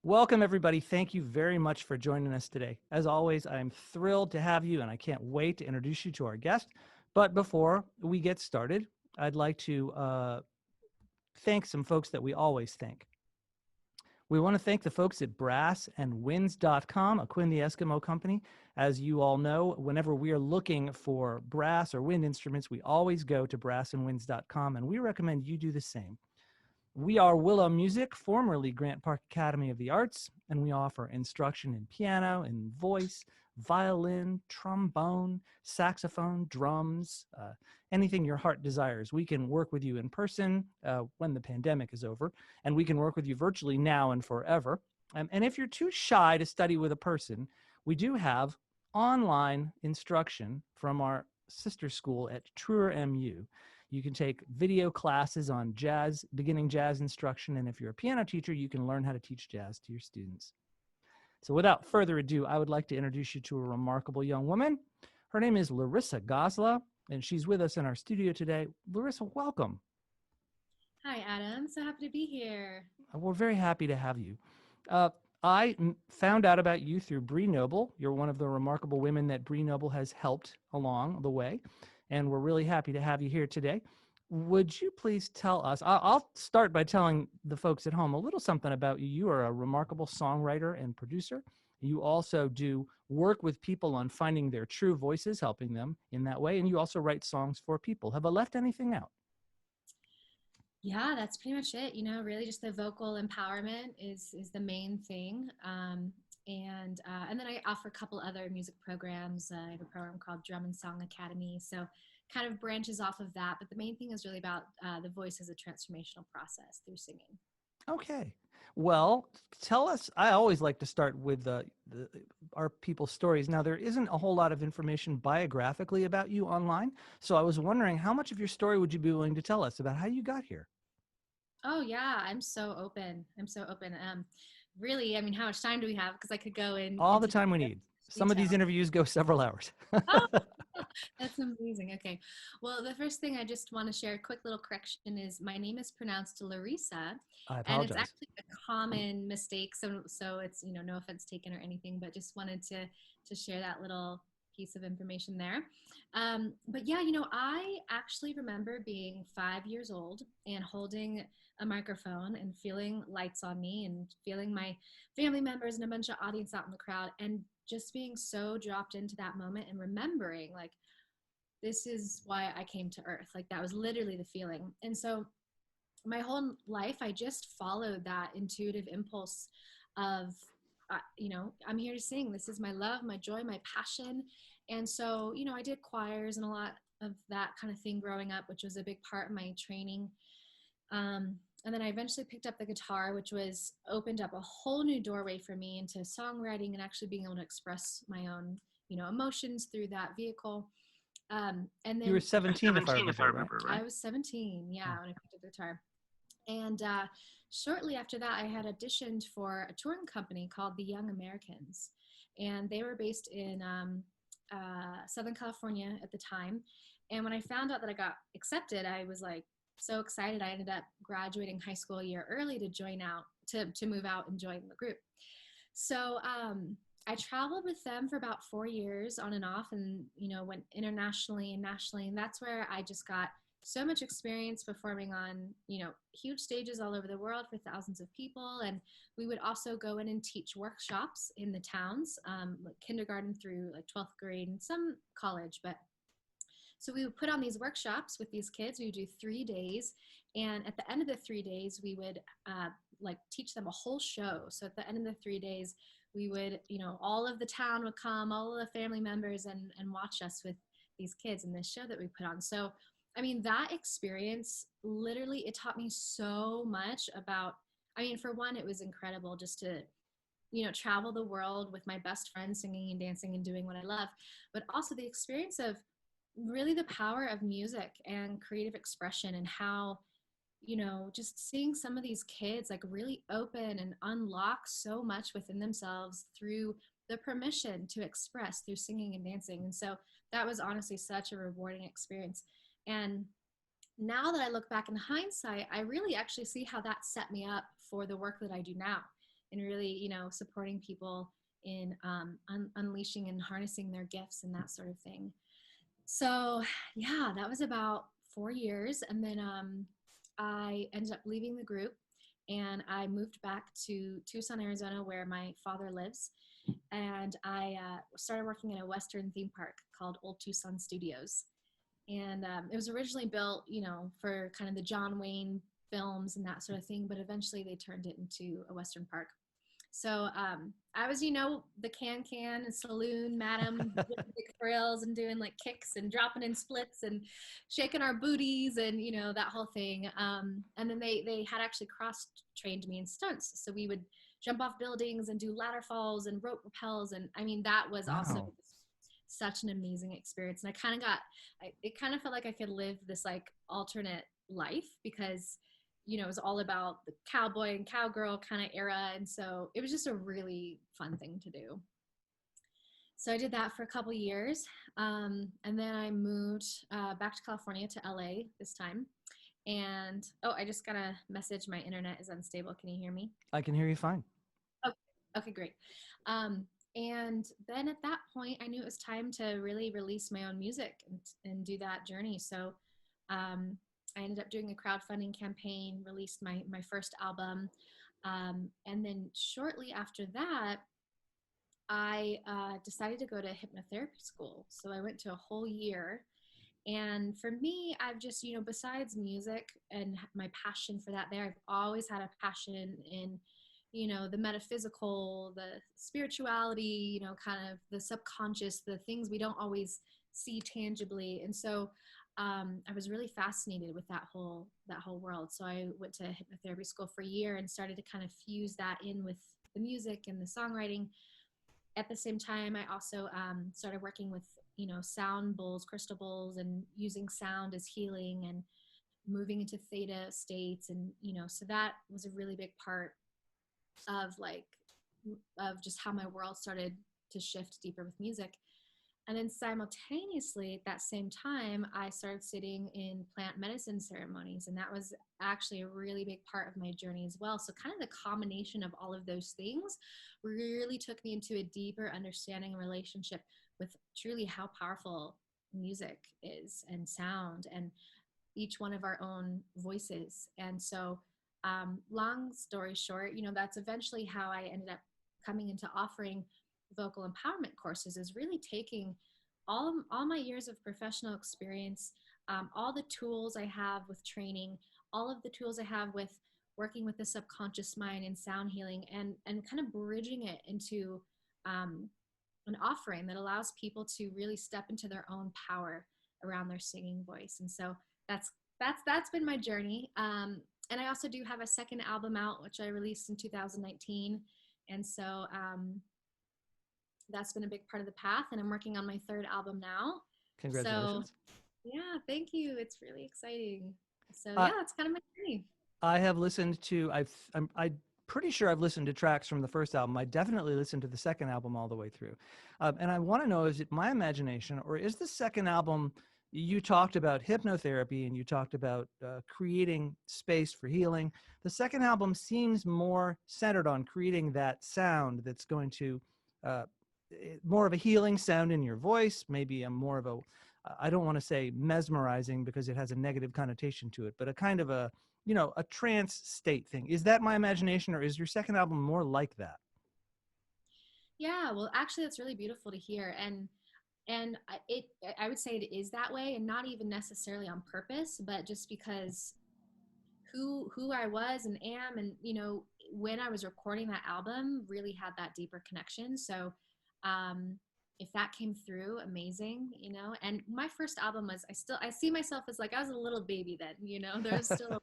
Welcome, everybody. Thank you very much for joining us today. As always, I'm thrilled to have you, and I can't wait to introduce you to our guest. But before we get started, I'd like to thank some folks that we always thank. We want to thank the folks at brassandwinds.com, a Quinn the Eskimo company. As you all know, whenever we are looking for brass or wind instruments, we always go to brassandwinds.com, and we recommend you do the same. We are Willow Music, formerly Grant Park Academy of the Arts, and we offer instruction in piano and voice, violin, trombone, saxophone, drums, anything your heart desires. We can work with you in person when the pandemic is over, and we can work with you virtually now and forever. And if you're too shy to study with a person, we do have online instruction from our sister school at Truer MU. You can take video classes on jazz, beginning jazz instruction, and if you're a piano teacher, you can learn how to teach jazz to your students. So without further ado, I would like to introduce you to a remarkable young woman. Her name is Larisa Gosla, and she's with us in our studio today. Larisa, welcome. Hi, Adam. So happy to be here. We're very happy to have you. I found out about you through Bree Noble. You're one of the remarkable women that Bree Noble has helped along the way, and we're really happy to have you here today. Would you please tell us, I'll start by telling the folks at home a little something about you. You are a remarkable songwriter and producer. You also do work with people on finding their true voices, helping them in that way, and you also write songs for people. Have I left anything out? Yeah, that's pretty much it. Really just the vocal empowerment is the main thing. And then I offer a couple other music programs. I have a program called Drum and Song Academy. So kind of branches off of that. But the main thing is really about the voice as a transformational process through singing. Okay. Well, tell us. I always like to start with our people's stories. Now, there isn't a whole lot of information biographically about you online. So I was wondering, how much of your story would you be willing to tell us about how you got here? Oh yeah, I'm so open. I'm so open. Really, I mean, how much time do we have? Because I could go All the into time we need. Some of detail. these interviews go several hours. Oh, that's amazing. Okay. Well, the first thing I just want to share a quick little correction is my name is pronounced Larisa, I and it's apologize. actually a common mistake. So it's, no offense taken or anything, but just wanted to share that little piece of information there. But yeah, I actually remember being 5 years old and holding a microphone and feeling lights on me and feeling my family members and a bunch of audience out in the crowd and just being so dropped into that moment and remembering like this is why I came to earth. Like that was literally the feeling. And so my whole life I just followed that intuitive impulse of I'm here to sing. This is my love, my joy, my passion. And so I did choirs and a lot of that kind of thing growing up, which was a big part of my training. And then I eventually picked up the guitar, which was opened up a whole new doorway for me into songwriting and actually being able to express my own, emotions through that vehicle. And You were then 17, if I remember, right? I was 17, Oh. yeah, when I picked up the guitar. And shortly after that, I had auditioned for a touring company called the Young Americans. And they were based in Southern California at the time. And when I found out that I got accepted, I was like so excited. I ended up graduating high school a year early to join out, to move out and join the group. So I traveled with them for about 4 years on and off and, went internationally and nationally. And that's where I just got so much experience performing on, huge stages all over the world for thousands of people. And we would also go in and teach workshops in the towns, like kindergarten through like 12th grade and some college. But so we would put on these workshops with these kids. We would do 3 days. And at the end of the 3 days, we would like teach them a whole show. So at the end of the 3 days, we would, all of the town would come, all of the family members and watch us with these kids in this show that we put on. So, I mean, that experience, literally, it taught me so much about, I mean, for one, it was incredible just to, travel the world with my best friends, singing and dancing and doing what I love, but also the experience of really the power of music and creative expression and how just seeing some of these kids like really open and unlock so much within themselves through the permission to express through singing and dancing. And so that was honestly such a rewarding experience. And now that I look back in hindsight, I really actually see how that set me up for the work that I do now and really, supporting people in unleashing and harnessing their gifts and that sort of thing. So yeah, that was about 4 years. And then I ended up leaving the group and I moved back to Tucson, Arizona, where my father lives. And I started working in a Western theme park called Old Tucson Studios. And it was originally built, for kind of the John Wayne films and that sort of thing, but eventually they turned it into a Western park. So I was, the can saloon madam with the big frills and doing like kicks and dropping in splits and shaking our booties and that whole thing. And then they had actually cross trained me in stunts, so we would jump off buildings and do ladder falls and rope rappels, and I mean that was also Wow. such an amazing experience. And it kind of felt like I could live this like alternate life because it was all about the cowboy and cowgirl kind of era. And so it was just a really fun thing to do. So I did that for a couple years. And then I moved back to California to LA this time. And oh, I just got a message. My internet is unstable. Can you hear me? I can hear you fine. Okay, okay, great. And then at that point, I knew it was time to really release my own music and do that journey. So I ended up doing a crowdfunding campaign, released my first album. And then shortly after that, I decided to go to hypnotherapy school. So I went to a whole year. And for me, I've just, besides music and my passion for that there, I've always had a passion in, the metaphysical, the spirituality, kind of the subconscious, the things we don't always see tangibly. And so I was really fascinated with that whole world. So I went to hypnotherapy school for a year and started to kind of fuse that in with the music and the songwriting. At the same time, I also started working with sound bowls, crystal bowls, and using sound as healing and moving into theta states. And so that was a really big part of just how my world started to shift deeper with music. And then simultaneously, at that same time, I started sitting in plant medicine ceremonies. And that was actually a really big part of my journey as well. So, kind of the combination of all of those things really took me into a deeper understanding and relationship with truly how powerful music is and sound and each one of our own voices. And so, long story short, that's eventually how I ended up coming into offering vocal empowerment courses, is really taking all my years of professional experience, all the tools I have with training, all of the tools I have with working with the subconscious mind and sound healing, and kind of bridging it into an offering that allows people to really step into their own power around their singing voice. And so that's been my journey. And I also do have a second album out, which I released in 2019. And so that's been a big part of the path. And I'm working on my third album now. So Congratulations. yeah, thank you. It's really exciting. So Uh, yeah, that's kind of my journey. I have listened to. I'm pretty sure I've listened to tracks from the first album. I definitely listened to the second album all the way through, and I want to know: is it my imagination, or is the second album? You talked about hypnotherapy and you talked about creating space for healing. The second album seems more centered on creating that sound that's going to uh, more of a healing sound in your voice, maybe a more of a I don't want to say mesmerizing because it has a negative connotation to it, but a kind of a a trance state thing. Is that my imagination, or is your second album more like that? Yeah, well, actually, that's really beautiful to hear. And I would say it is that way, and not even necessarily on purpose, but just because who I was and am, and when I was recording that album, really had that deeper connection. So um, if that came through, amazing. And my first album was, I see myself as like I was a little baby then. There's still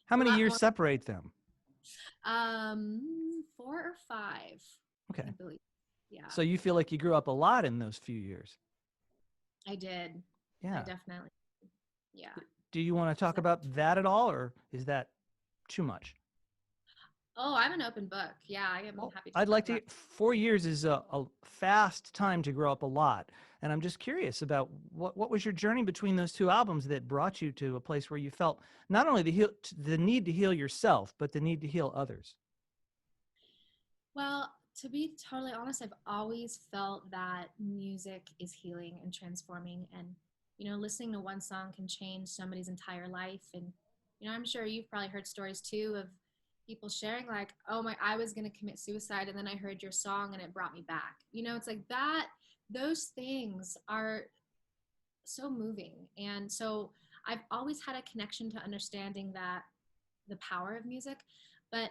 How a many lot years more. separate them? 4 or 5, I Okay. believe. Yeah, So you feel like you grew up a lot in those few years. I did. I Yeah. definitely. Yeah. Do you want to talk So, about that at all, or is that too much? oh, I'm an open book. Yeah, I am Well, happy to I'd talk like to. about. 4 years is a fast time to grow up a lot, and I'm just curious about what was your journey between those two albums that brought you to a place where you felt not only the need to heal yourself, but the need to heal others. Well, to be totally honest, I've always felt that music is healing and transforming. And, listening to one song can change somebody's entire life. And, I'm sure you've probably heard stories too of people sharing, like, oh my, I was going to commit suicide. And then I heard your song and it brought me back. It's like that, those things are so moving. And so I've always had a connection to understanding that the power of music. But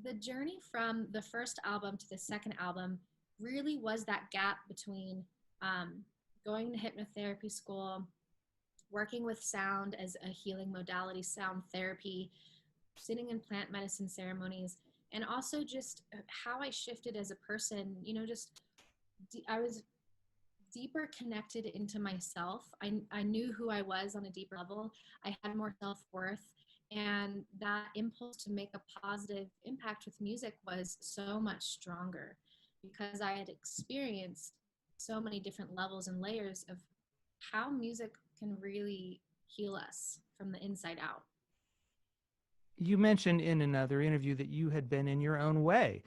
the journey from the first album to the second album really was that gap between um, going to hypnotherapy school, working with sound as a healing modality, sound therapy, sitting in plant medicine ceremonies, and also just how I shifted as a person. Just I was deeper connected into myself. I knew who I was on a deeper level. I had more self worth. And that impulse to make a positive impact with music was so much stronger because I had experienced so many different levels and layers of how music can really heal us from the inside out. You mentioned in another interview that you had been in your own way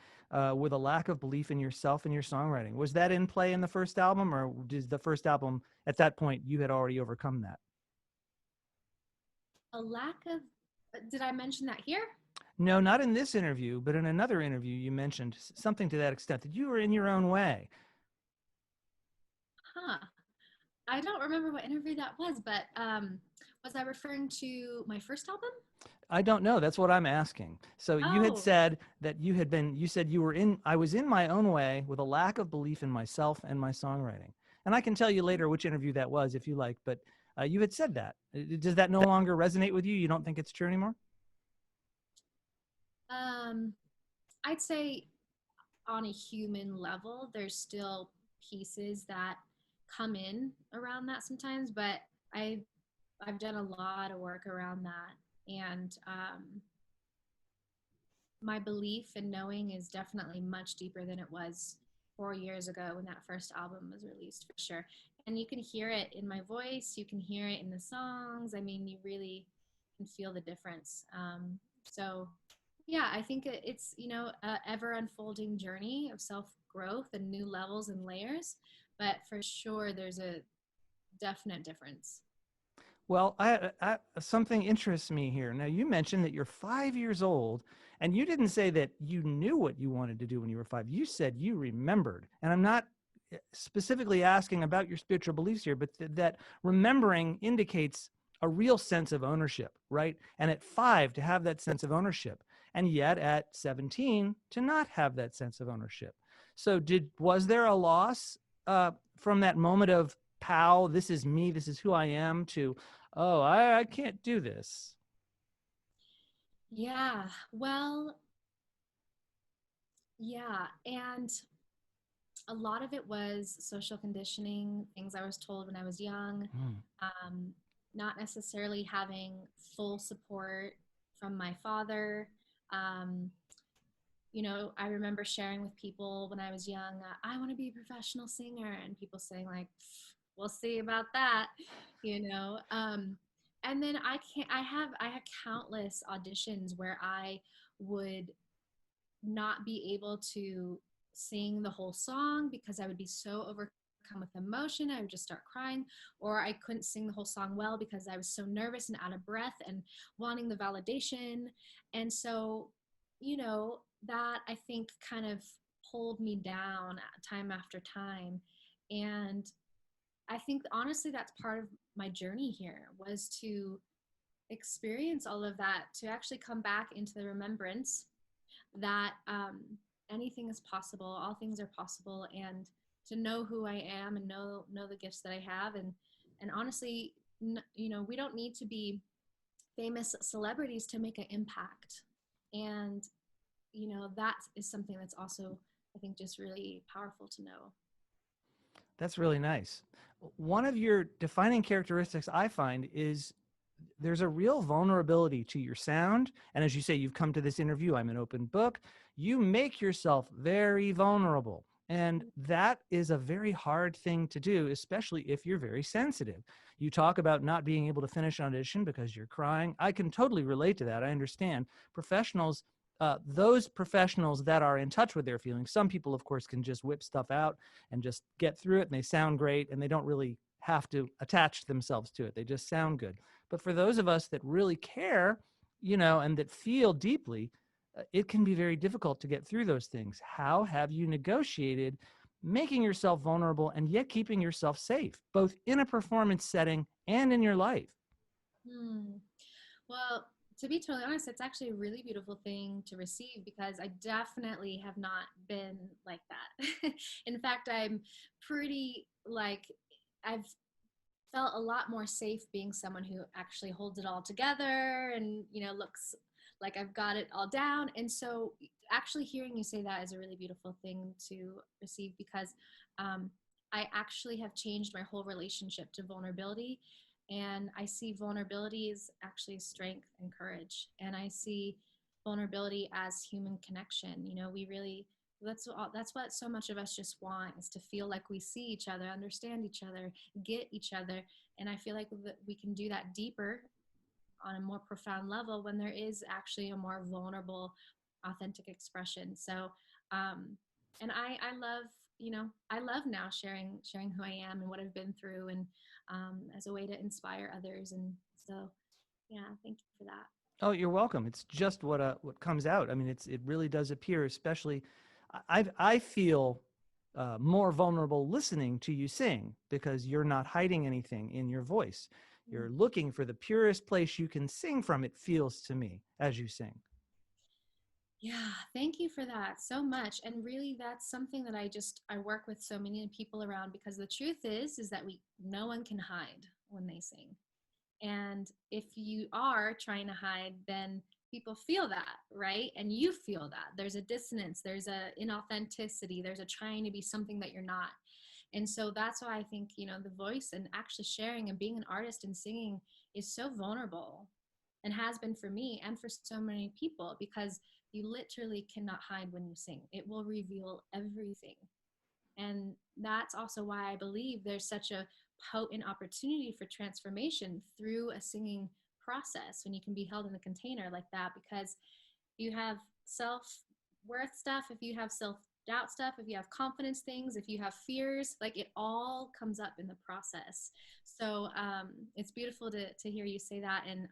with a lack of belief in yourself and your songwriting. Was that in play in the first album, or did the first album at that point you had already overcome that? A lack of, did I mention that here? No, not in this interview, but in another interview, you mentioned something to that extent that you were in your own way. Huh. I don't remember what interview that was, but was I referring to my first album? I don't know. That's what I'm asking. So you had Oh, said that you said you were I was in my own way with a lack of belief in myself and my songwriting. And I can tell you later which interview that was if you like, but you had said that. Does that no longer resonate with you? You don't think it's true anymore? um, I'd say on a human level, there's still pieces that come in around that sometimes, but I I've done a lot of work around that, and my belief and knowing is definitely much deeper than it was 4 years ago when that first album was released, for sure. And you can hear it in my voice, you can hear it in the songs. I mean, you really can feel the difference. So yeah, I think it's a ever unfolding journey of self growth and new levels and layers, but for sure there's a definite difference. Well, something interests me here. Now, you mentioned that you're 5 years old, and you didn't say that you knew what you wanted to do when you were five. You said you remembered. And I'm not specifically asking about your spiritual beliefs here, but that remembering indicates a real sense of ownership, right? And at 5, to have that sense of ownership, and yet at 17, to not have that sense of ownership. So, was there a loss from that moment of pow, this is me, this is who I am, to oh, I can't do this? Yeah, well, yeah, and a lot of it was social conditioning, things I was told when I was young, Hmm. um, not necessarily having full support from my father. Um, I remember sharing with people when I was young, I want to be a professional singer, and people saying like, "We'll see about that," you know. And then I had countless auditions where I would not be able to sing the whole song because I would be so overcome with emotion. I would just start crying, or I couldn't sing the whole song well because I was so nervous and out of breath and wanting the validation. And so, that I think kind of pulled me down time after time. And I think honestly, that's part of my journey here was to experience all of that, to actually come back into the remembrance that anything is possible, all things are possible, and to know who I am and know the gifts that I have, and honestly, we don't need to be famous celebrities to make an impact, and that is something that's also I think just really powerful to know. That's really nice. One of your defining characteristics I find is there's a real vulnerability to your sound. And as you say, you've come to this interview, I'm an open book. You make yourself very vulnerable. And that is a very hard thing to do, especially if you're very sensitive. You talk about not being able to finish an audition because you're crying. I can totally relate to that. I understand. Professionals those professionals that are in touch with their feelings, some people, of course, can just whip stuff out and just get through it, and they sound great, and they don't really have to attach themselves to it. They just sound good. But for those of us that really care, and that feel deeply, it can be very difficult to get through those things. How have you negotiated making yourself vulnerable and yet keeping yourself safe, both in a performance setting and in your life? Hmm. Well, to be totally honest, it's actually a really beautiful thing to receive because I definitely have not been like that. In fact, I'm pretty like, I've felt a lot more safe being someone who actually holds it all together and, looks like I've got it all down. And so, actually, hearing you say that is a really beautiful thing to receive because I actually have changed my whole relationship to vulnerability. And I see vulnerability as actually strength and courage. And I see vulnerability as human connection. We really, that's what so much of us just want, is to feel like we see each other, understand each other, get each other. And I feel like we can do that deeper on a more profound level when there is actually a more vulnerable, authentic expression. So um and I love, I love now sharing who I am and what I've been through, and as a way to inspire others. And so, yeah, thank you for that. Oh, you're welcome. It's just what comes out. I mean, it really does appear. Especially, I feel more vulnerable listening to you sing because you're not hiding anything in your voice. You're looking for the purest place you can sing from. It feels to me as you sing. Yeah, thank you for that so much. And really, that's something that I work with so many people around, because the truth is that no one can hide when they sing. And if you are trying to hide, then people feel that, right? And you feel that. There's a dissonance, there's a inauthenticity, there's a trying to be something that you're not. And so that's why I think, the voice and actually sharing and being an artist and singing is so vulnerable, and has been for me and for so many people, because you literally cannot hide when you sing. It will reveal everything. And that's also why I believe there's such a potent opportunity for transformation through a singing process, when you can be held in a container like that, because you have self worth stuff, if you have self doubt stuff, if you have confidence things, if you have fears, like, it all comes up in the process. So it's beautiful to hear you say that. And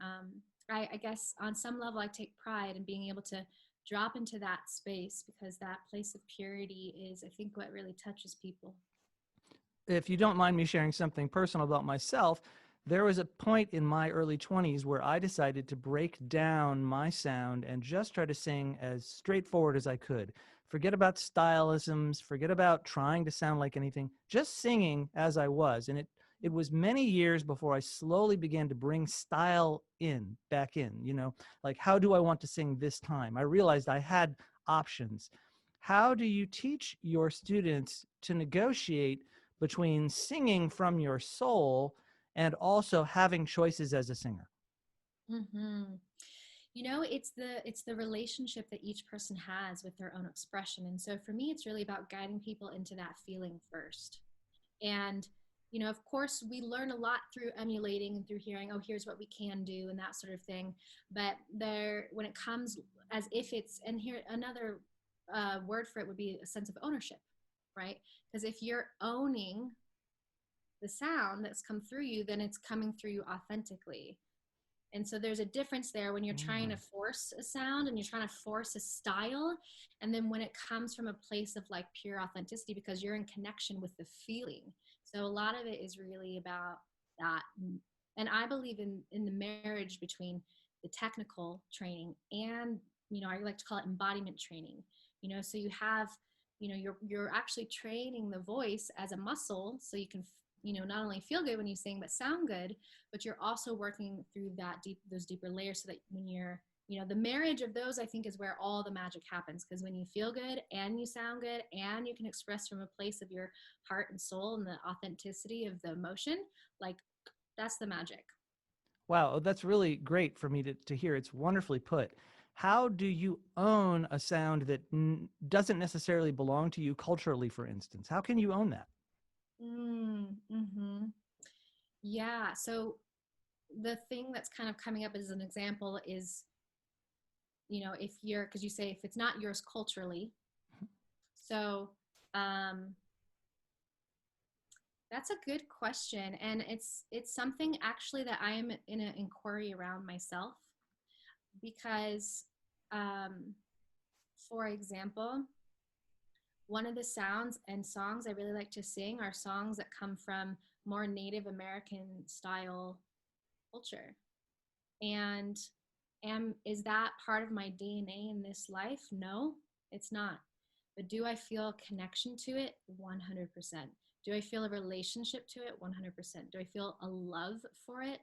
I guess on some level, I take pride in being able to drop into that space, because that place of purity is, I think, what really touches people. If you don't mind me sharing something personal about myself, there was a point in my early 20s where I decided to break down my sound and just try to sing as straightforward as I could. Forget about stylisms, forget about trying to sound like anything, just singing as I was. And it was many years before I slowly began to bring style back in, like, how do I want to sing this time? I realized I had options. How do you teach your students to negotiate between singing from your soul and also having choices as a singer? Mm-hmm. It's the relationship that each person has with their own expression. And so for me, it's really about guiding people into that feeling first. And of course, we learn a lot through emulating and through hearing, oh, here's what we can do, and that sort of thing. But when it comes, as if it's, and here another word for it would be a sense of ownership, right? Because if you're owning the sound that's come through you, then it's coming through you authentically. And so there's a difference there when you're trying to Mm. force a sound and you're trying to force a style. And then when it comes from a place of like pure authenticity, because you're in connection with the feeling. So a lot of it is really about that. And I believe in the marriage between the technical training and, I like to call it embodiment training. So you have, you're actually training the voice as a muscle, so you can, not only feel good when you sing, but sound good. But you're also working through those deeper layers, so that when you're, the marriage of those, I think, is where all the magic happens. Because when you feel good and you sound good and you can express from a place of your heart and soul and the authenticity of the emotion, like, that's the magic. Wow, that's really great for me to hear. It's wonderfully put. How do you own a sound that doesn't necessarily belong to you culturally, for instance? How can you own that? Mm-hmm. Yeah. So the thing that's kind of coming up as an example is if you're, because you say if it's not yours culturally. So um, that's a good question, and it's something actually that I am in an inquiry around myself, because um, for example, one of the sounds and songs I really like to sing are songs that come from more Native American style culture. And is that part of my DNA in this life? No, it's not. But do I feel a connection to it? 100%. Do I feel a relationship to it? 100%. Do I feel a love for it?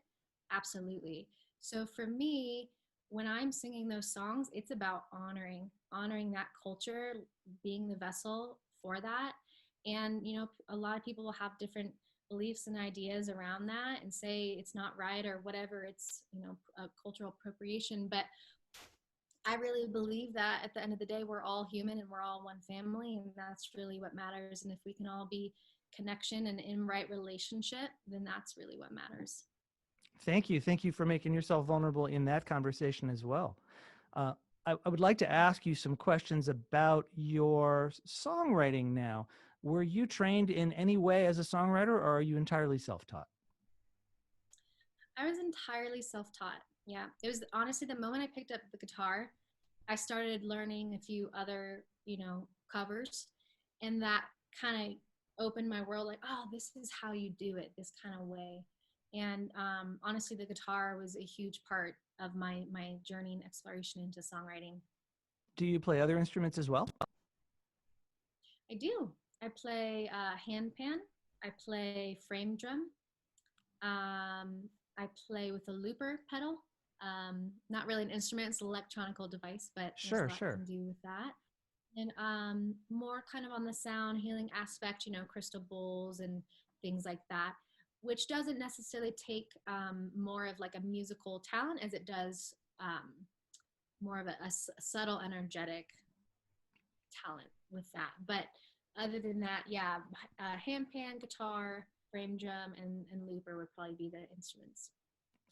Absolutely. So for me, when I'm singing those songs, it's about honoring that culture, being the vessel for that. And a lot of people will have different beliefs and ideas around that and say it's not right or whatever, it's a cultural appropriation. But I really believe that at the end of the day, we're all human and we're all one family, and that's really what matters. And if we can all be connection and in right relationship, then that's really what matters. Thank you. Thank you for making yourself vulnerable in that conversation as well. Uh, I would like to ask you some questions about your songwriting now. Were you trained in any way as a songwriter, or are you entirely self-taught? I was entirely self-taught. Yeah, it was honestly the moment I picked up the guitar, I started learning a few other, covers, and that kind of opened my world. Like, oh, this is how you do it, this kind of way. And honestly, the guitar was a huge part of my journey and exploration into songwriting. Do you play other instruments as well? I do. I play handpan. I play frame drum. I play with a looper pedal. Not really an instrument; it's an electronical device, but there's a Sure, lot you sure. can do with that. And more kind of on the sound healing aspect, crystal bowls and things like that, which doesn't necessarily take more of like a musical talent as it does more of a subtle energetic talent with that. But other than that, yeah, handpan, guitar, frame drum, and looper would probably be the instruments.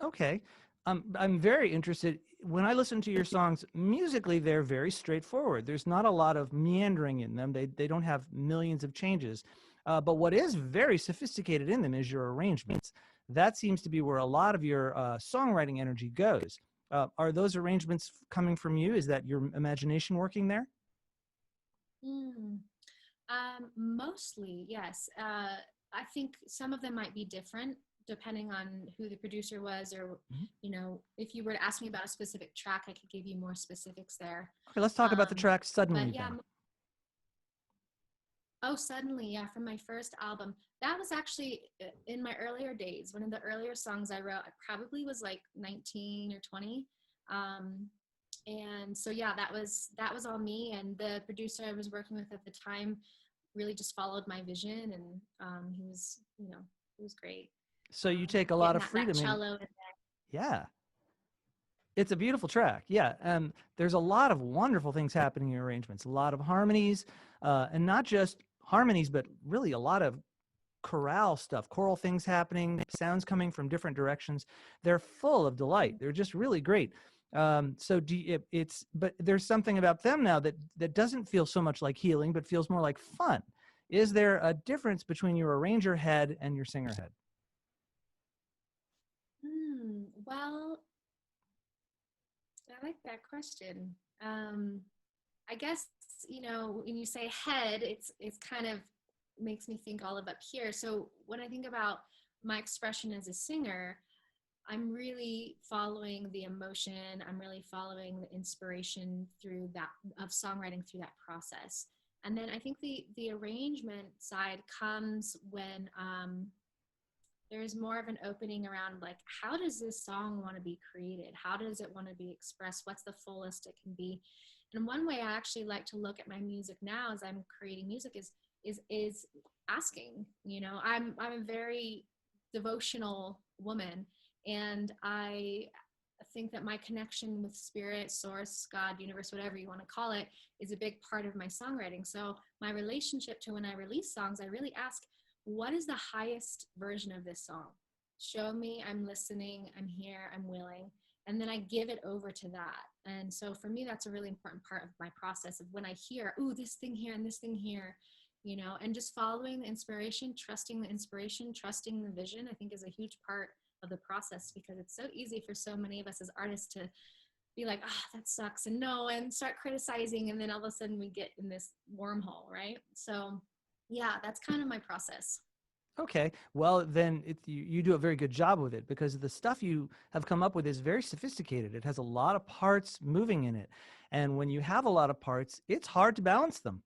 Okay. I'm very interested. When I listen to your songs, musically, they're very straightforward. There's not a lot of meandering in them. They don't have millions of changes. But what is very sophisticated in them is your arrangements. That seems to be where a lot of your songwriting energy goes. Are those arrangements coming from you? Is that your imagination working there? Mm. Mostly, yes. I think some of them might be different depending on who the producer was, or Mhm. if you were to ask me about a specific track, I could give you more specifics there. Okay, let's talk about the track But Suddenly yeah, then. oh, suddenly, yeah, from my first album. That was actually in my earlier days. One of the earlier songs I wrote, I probably was like 19 or 20. Um, and so yeah, that was all me, and the producer I was working with at the time really just followed my vision, and he was great. So you take a lot Getting of that freedom in. cello in Yeah. It's a beautiful track. Yeah. There's a lot of wonderful things happening in your arrangements, a lot of harmonies, and not just harmonies, but really a lot of chorale stuff, choral things happening, sounds coming from different directions. They're full of delight. They're just really great. So but there's something about them now that doesn't feel so much like healing, but feels more like fun. Is there a difference between your arranger head and your singer head? well, I like that question. um I guess, when you say head, it's kind of makes me think all of up here. So when I think about my expression as a singer, I'm really following the emotion. I'm really following the inspiration through that of songwriting through that process. And then I think the arrangement side comes when there's more of an opening around, like, how does this song want to be created? How does it want to be expressed? What's the fullest it can be? And one way I actually like to look at my music now as I'm creating music is asking. I'm a very devotional woman, and I think that my connection with spirit, source, God, universe, whatever you want to call it, is a big part of my songwriting. So my relationship to when I release songs, I really ask, what is the highest version of this song? Show me, I'm listening, I'm here, I'm willing. And then I give it over to that. And so for me, that's a really important part of my process of when I hear, ooh, this thing here and this thing here, and just following the inspiration, trusting the vision, I think is a huge part of the process, because it's so easy for so many of us as artists to be like, ah, that sucks, and no, and start criticizing. And then all of a sudden we get in this wormhole, right? So yeah, that's kind of my process. Okay, well then you do a very good job with it, because the stuff you have come up with is very sophisticated. It has a lot of parts moving in it, and when you have a lot of parts, it's hard to balance them.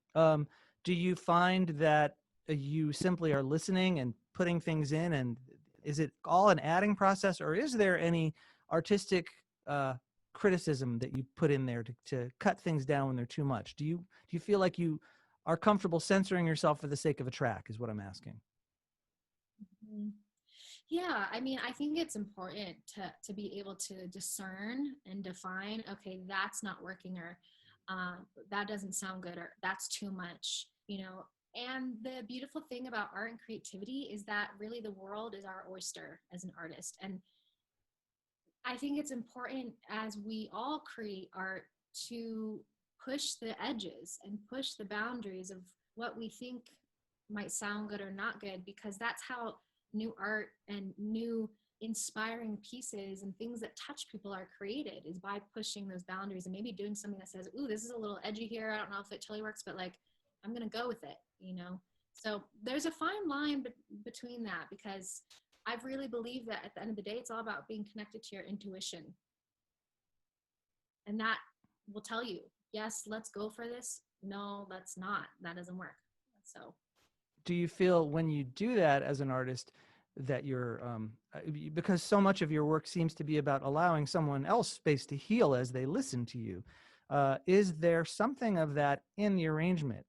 Do you find that you simply are listening and putting things in, and is it all an adding process, or is there any artistic uh, criticism that you put in there to cut things down when they're too much? Do you feel like you are comfortable censoring yourself for the sake of a track? Is what I'm asking. Mhm. Yeah, I mean, I think it's important to be able to discern and define, okay, that's not working, or that doesn't sound good, or that's too much, And the beautiful thing about art and creativity is that really the world is our oyster as an artist. And I think it's important, as we all create art, to push the edges and push the boundaries of what we think might sound good or not good, because that's how new art and new inspiring pieces and things that touch people are created, is by pushing those boundaries and maybe doing something that says, ooh, this is a little edgy here, I don't know if it totally works, but like, I'm gonna go with it. So there's a fine line between that, because I've really believed that at the end of the day, it's all about being connected to your intuition. And that will tell you, yes, let's go for this. No, let's not. That doesn't work. So, Do you feel when you do that as an artist that because so much of your work seems to be about allowing someone else space to heal as they listen to you, is there something of that in the arrangement?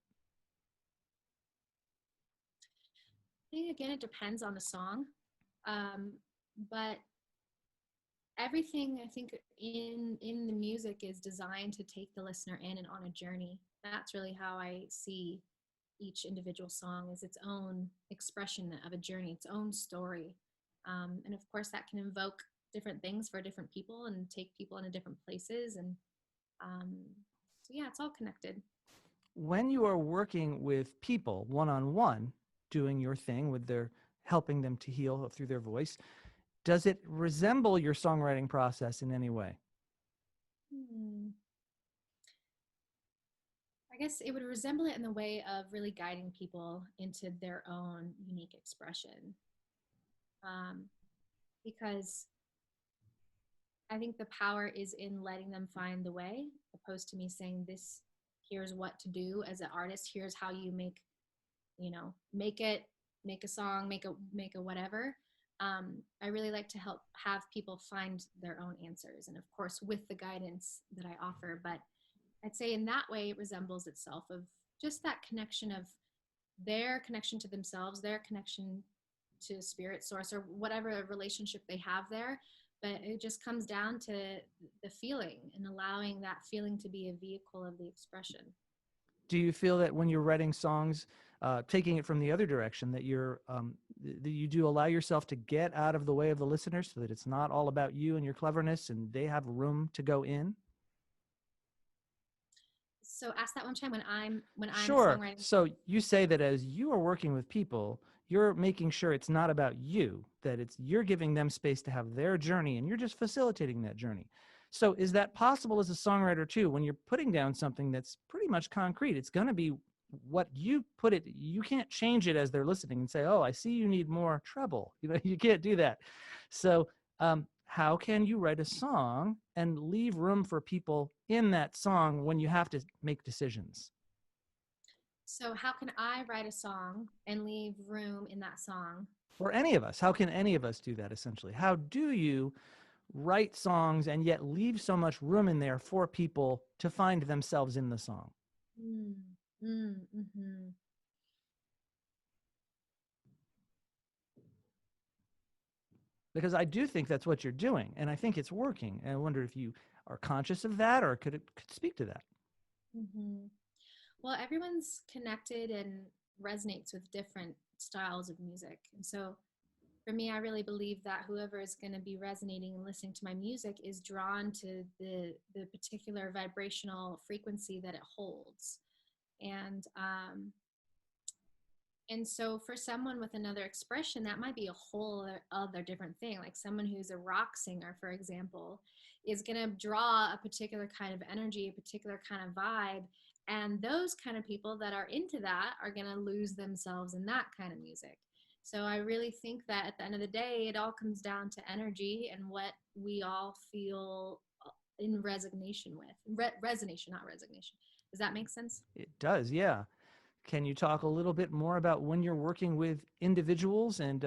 I think again, it depends on the song. Um, but everything I think in the music is designed to take the listener in and on a journey. That's really how I see each individual song, as its own expression of a journey, its own story. And of course, that can invoke different things for different people and take people into different places. And um, so, yeah, it's all connected. When you are working with people one on one, doing your thing with their helping them to heal through their voice, does it resemble your songwriting process in any way? Hmm. I guess it would resemble it in the way of really guiding people into their own unique expression. Um, because I think the power is in letting them find the way, opposed to me saying, this, here's what to do as an artist, here's how you make it, make a song, make a whatever. I really like to help have people find their own answers, and of course with the guidance that I offer. But I'd say in that way it resembles itself, of just that connection of their connection to themselves, their connection to spirit source, or whatever relationship they have there. But it just comes down to the feeling, and allowing that feeling to be a vehicle of the expression. Do you feel that when you're writing songs, taking it from the other direction, that that you do allow yourself to get out of the way of the listener, so that it's not all about you and your cleverness, and they have room to go in? So ask that one time, when I'm Sure. songwriting. So you say that as you are working with people, you're making sure it's not about you, that you're giving them space to have their journey, and you're just facilitating that journey. So is that possible as a songwriter too? When you're putting down something that's pretty much concrete, it's going to be what you put it. You can't change it as they're listening and say, "Oh, I see you need more treble." You can't do that. So how can you write a song and leave room for people in that song when you have to make decisions? So how can I write a song and leave room in that song? Or any of us, how can any of us do that essentially? How do you write songs and yet leave so much room in there for people to find themselves in the song? Mm, mm-hmm. Because I do think that's what you're doing, and I think it's working. And I wonder if you are conscious of that, or could speak to that. Mm-hmm. Well, everyone's connected and resonates with different styles of music. And so for me, I really believe that whoever is going to be resonating and listening to my music is drawn to the particular vibrational frequency that it holds. And and so for someone with another expression, that might be a whole other different thing. Like someone who's a rock singer, for example, is going to draw a particular kind of energy, a particular kind of vibe. And those kind of people that are into that are going to lose themselves in that kind of music. So I really think that at the end of the day, it all comes down to energy and what we all feel in resignation with. Resonation, not resignation. Does that make sense? It does, yeah. Can you talk a little bit more about when you're working with individuals and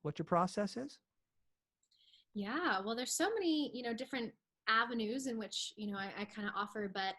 what your process is? Yeah, well, there's so many, different avenues in which, I kind of offer, but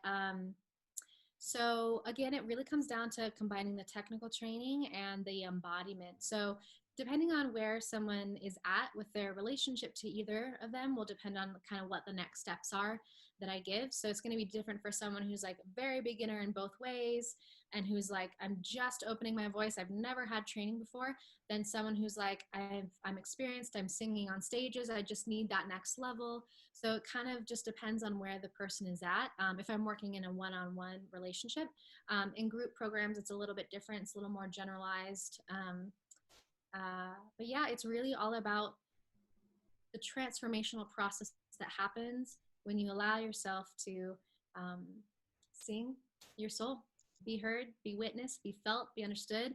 so again, it really comes down to combining the technical training and the embodiment. So depending on where someone is at with their relationship to either of them will depend on kind of what the next steps are that I give. So it's going to be different for someone who's like very beginner in both ways and who's like, I'm just opening my voice. I've never had training before. Than someone who's like, I'm experienced. I'm singing on stages. I just need that next level. So it kind of just depends on where the person is at. If I'm working in a one-on-one relationship, in group programs, it's a little bit different. It's a little more generalized. But yeah, it's really all about the transformational process that happens when you allow yourself to um, sing your soul, be heard, be witnessed, be felt, be understood,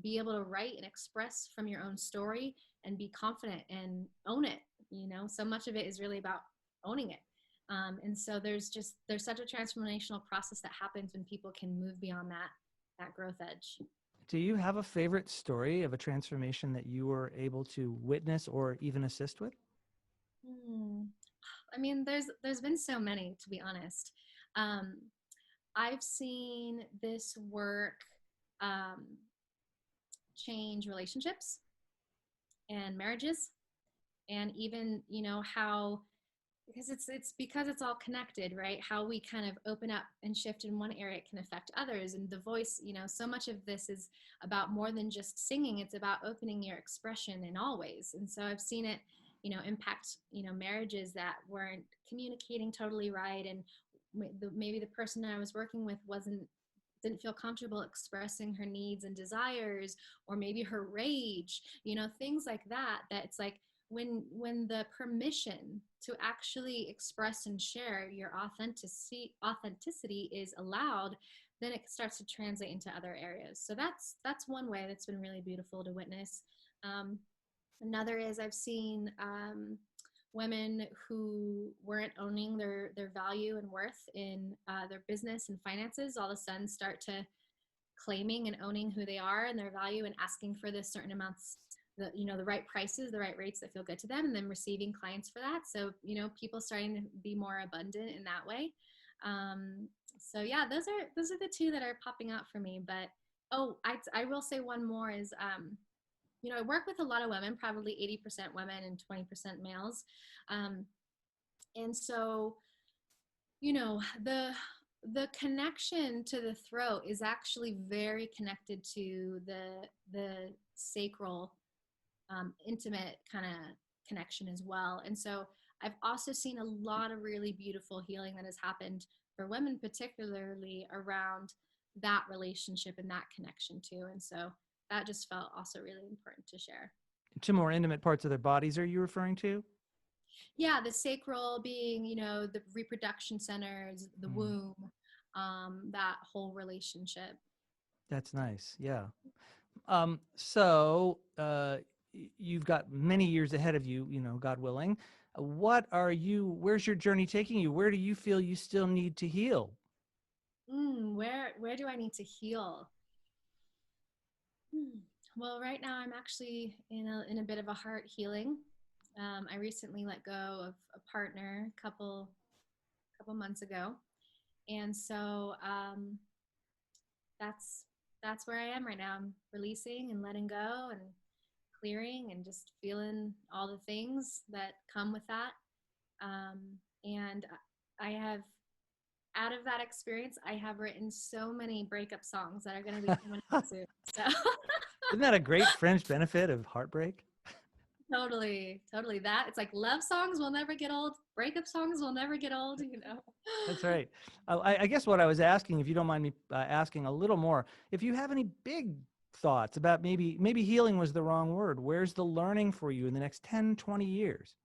be able to write and express from your own story and be confident and own it. So much of it is really about owning it. And so there's such a transformational process that happens when people can move beyond that growth edge. Do you have a favorite story of a transformation that you were able to witness or even assist with? Hmm. I mean, there's been so many, to be honest. Um, I've seen this work um, change relationships and marriages, and even how because it's all connected, right? How we kind of open up and shift in one area can affect others, and the voice. So much of this is about more than just singing. It's about opening your expression in all ways, and so I've seen it impact marriages that weren't communicating totally right, and maybe the person I was working with didn't feel comfortable expressing her needs and desires, or maybe her rage, things like that. That it's like when the permission to actually express and share your authenticity is allowed, then it starts to translate into other areas. So that's one way that's been really beautiful to witness. Another is I've seen women who weren't owning their value and worth in their business and finances all of a sudden start to claiming and owning who they are and their value and asking for the certain amounts, the right prices, the right rates that feel good to them, and then receiving clients for that. So people starting to be more abundant in that way. So yeah, those are the two that are popping out for me. But I will say one more is I work with a lot of women, probably 80% women and 20% males. Um, and so, the connection to the throat is actually very connected to the sacral, intimate kind of connection as well. And so I've also seen a lot of really beautiful healing that has happened for women, particularly around that relationship and that connection too. And so that just felt also really important to share. To more intimate parts of their bodies, are you referring to? Yeah, the sacral being, the reproduction centers, the Mm, womb, that whole relationship. that's nice. Yeah. So you've got many years ahead of you, God willing. Where's your journey taking you? Where do you feel you still need to heal? Where do I need to heal? Hmm. Well, right now I'm actually in a bit of a heart healing. I recently let go of a partner couple months ago, and so that's that's where I am right now. I'm releasing and letting go and clearing and just feeling all the things that come with that. And I have, out of that experience, I have written so many breakup songs that are going to be coming out soon. So Isn't that a great fringe benefit of heartbreak? Totally, totally. That it's like love songs will never get old, breakup songs will never get old, you know. That's right. I guess what I was asking, if you don't mind me asking a little more, if you have any big thoughts about maybe healing was the wrong word. Where's the learning for you in the next 10, 20 years?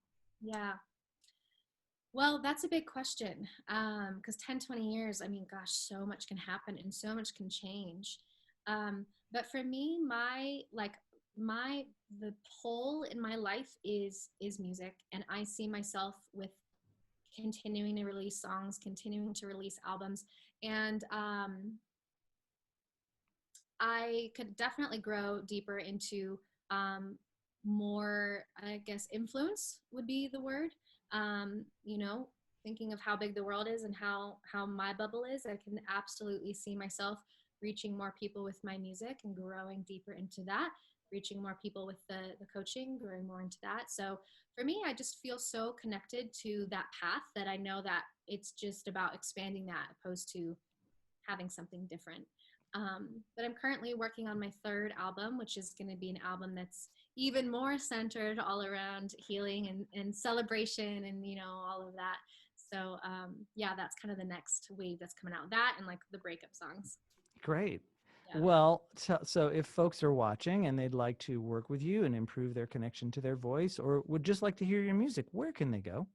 Yeah. Well, that's a big question. Because 10, 20 years, I mean, gosh, so much can happen and so much can change. But for me, my the pole in my life is music, and I see myself with continuing to release songs, continuing to release albums, and I could definitely grow deeper into um, more, I guess, influence would be the word. You know, thinking of how big the world is and how my bubble is, I can absolutely see myself reaching more people with my music and growing deeper into that. Reaching more people with the coaching, growing more into that. So for me, I just feel so connected to that path that I know that it's just about expanding that opposed to having something different. But I'm currently working on my third album, which is going to be an album that's even more centered all around healing and celebration and, you know, all of that. So, yeah, that's kind of the next wave that's coming out. That and like the breakup songs. Great. Yeah. Well, so if folks are watching and they'd like to work with you and improve their connection to their voice or would just like to hear your music, where can they go?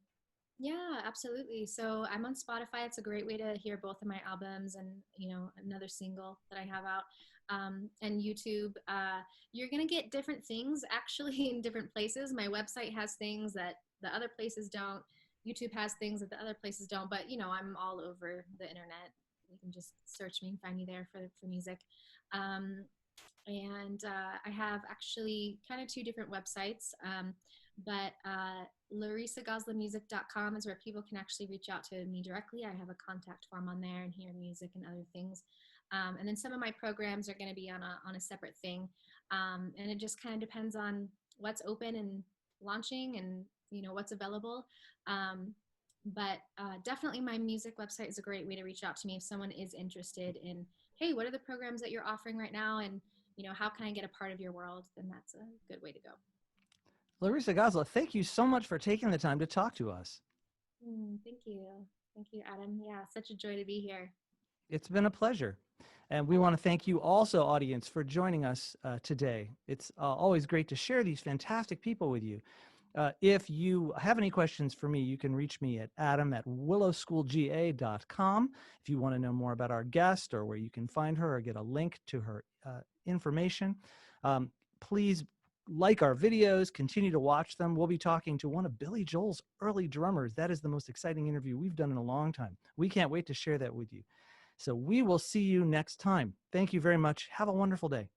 Yeah, absolutely. So I'm on Spotify. It's a great way to hear both of my albums and, you know, another single that I have out. And YouTube, you're going to get different things actually in different places. My website has things that the other places don't. YouTube has things that the other places don't. But, you know, I'm all over the internet. You can just search me and find me there for music. Um, and I have actually kind of two different websites. But larisagoslemusic.com is where people can actually reach out to me directly. I have a contact form on there and hear music and other things. And then some of my programs are going to be on a separate thing. And it just kind of depends on what's open and launching and, you know, what's available. But definitely my music website is a great way to reach out to me if someone is interested in, hey, what are the programs that you're offering right now? And, you know, how can I get a part of your world? Then that's a good way to go. Larisa Gosla, thank you so much for taking the time to talk to us. Thank you. Thank you, Adam. Yeah, such a joy to be here. It's been a pleasure. And we want to thank you also, audience, for joining us today. It's always great to share these fantastic people with you. If you have any questions for me, you can reach me at adam@willowschoolga.com. If you want to know more about our guest or where you can find her or get a link to her information, please like our videos, continue to watch them. We'll be talking to one of Billy Joel's early drummers. That is the most exciting interview we've done in a long time. We can't wait to share that with you. So we will see you next time. Thank you very much. Have a wonderful day.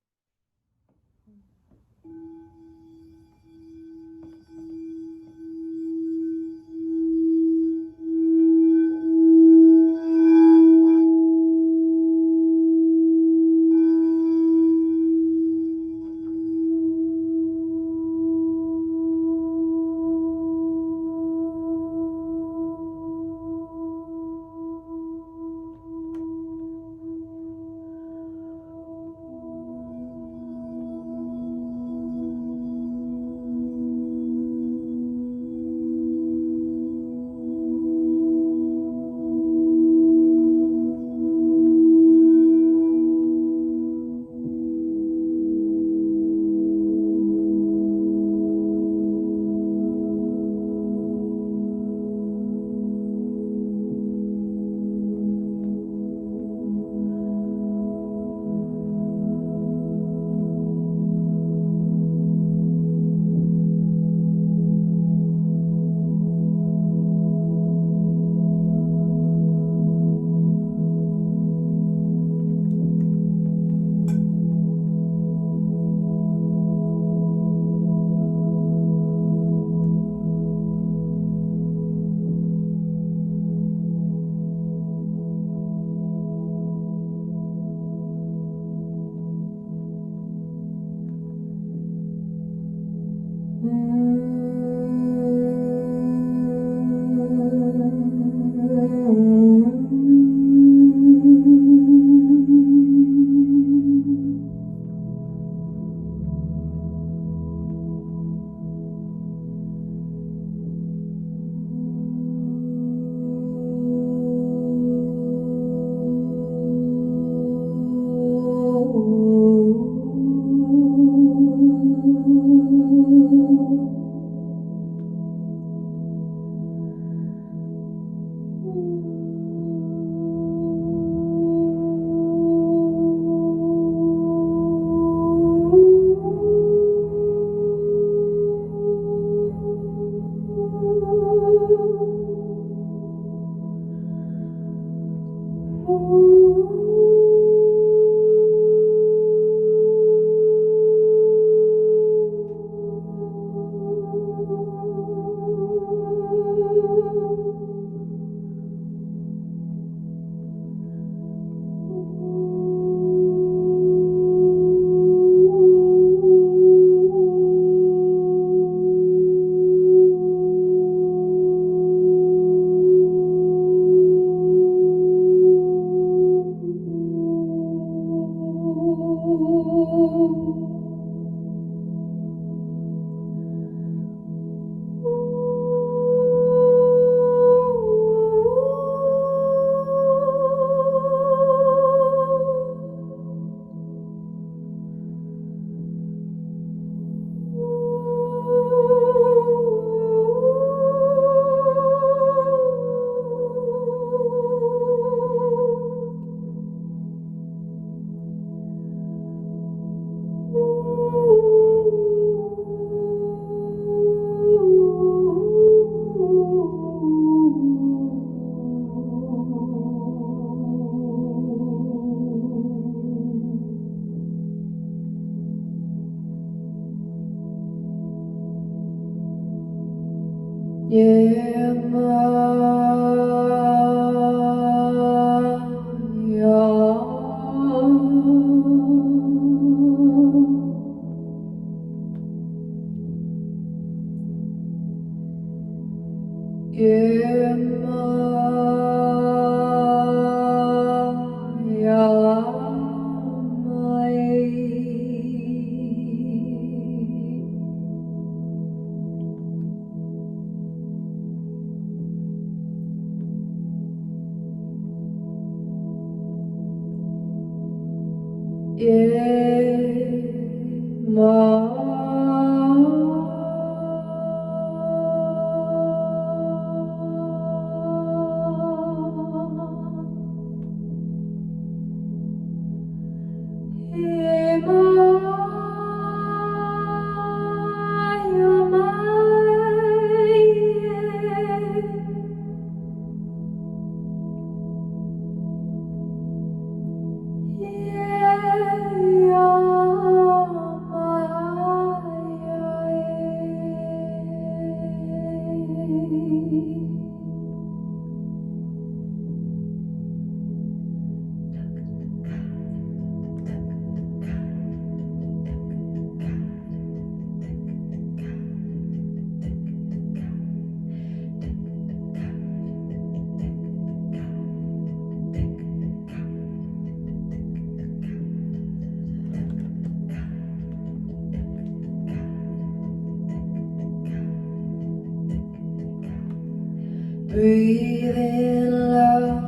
Breathe in love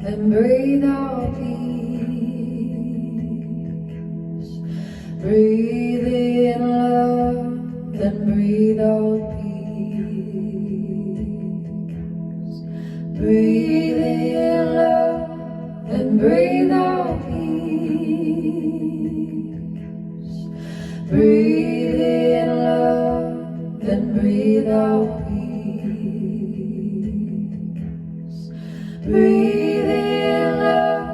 and breathe out peace. Breathe in love and breathe out peace. Breathe in love and breathe out peace. Breathe in love and breathe out peace. Breathe in love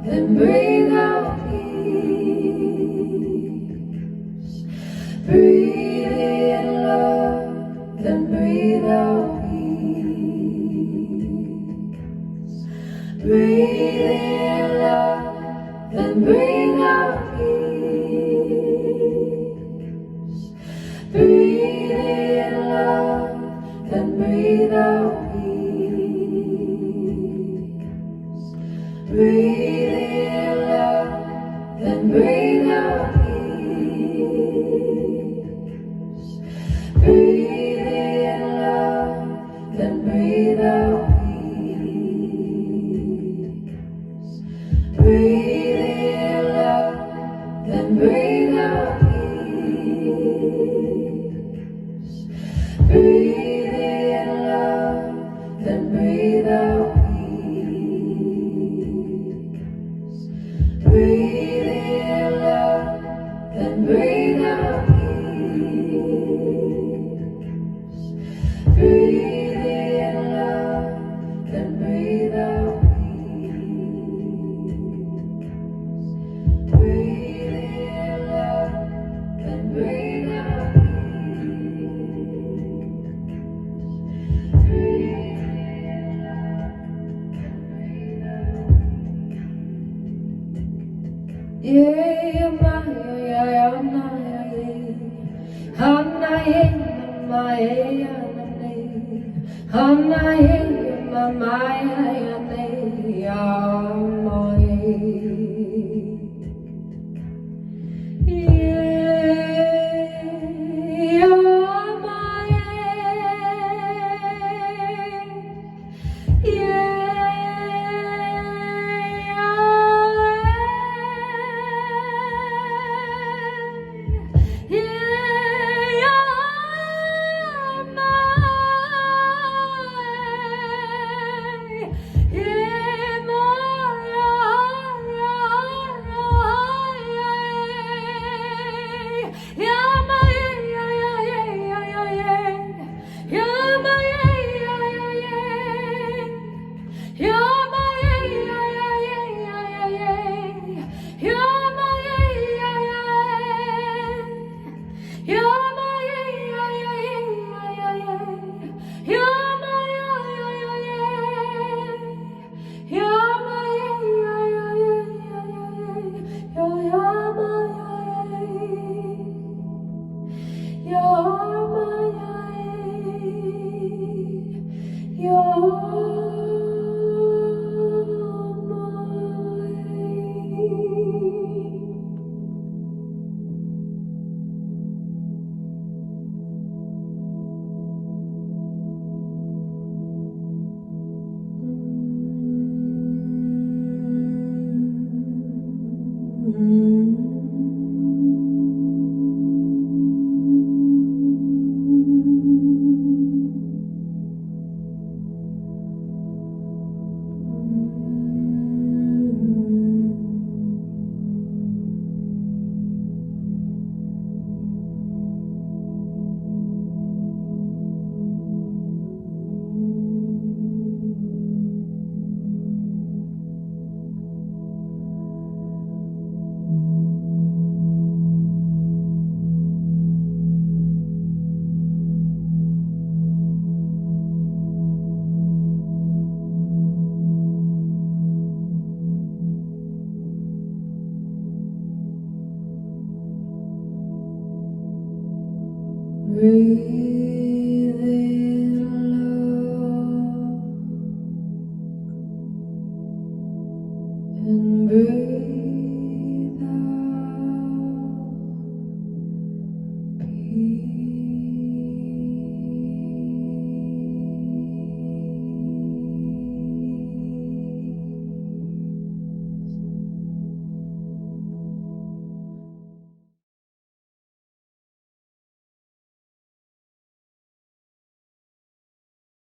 and breathe out peace. Breathe in love and breathe out peace. Breathe in love and breathe out peace. Breathe in love and breathe out peace. Breathe in love and breathe out peace. Breathe in love and breathe out peace. Breathe in love and breathe out peace. Breathe in love and breathe out peace. Breathe in love and breathe out peace. Breathe in love and breathe out peace. Breathe in love and breathe out peace. Breathe in love and breathe out. Yeah, my, yeah, my, Breathe in love and breathe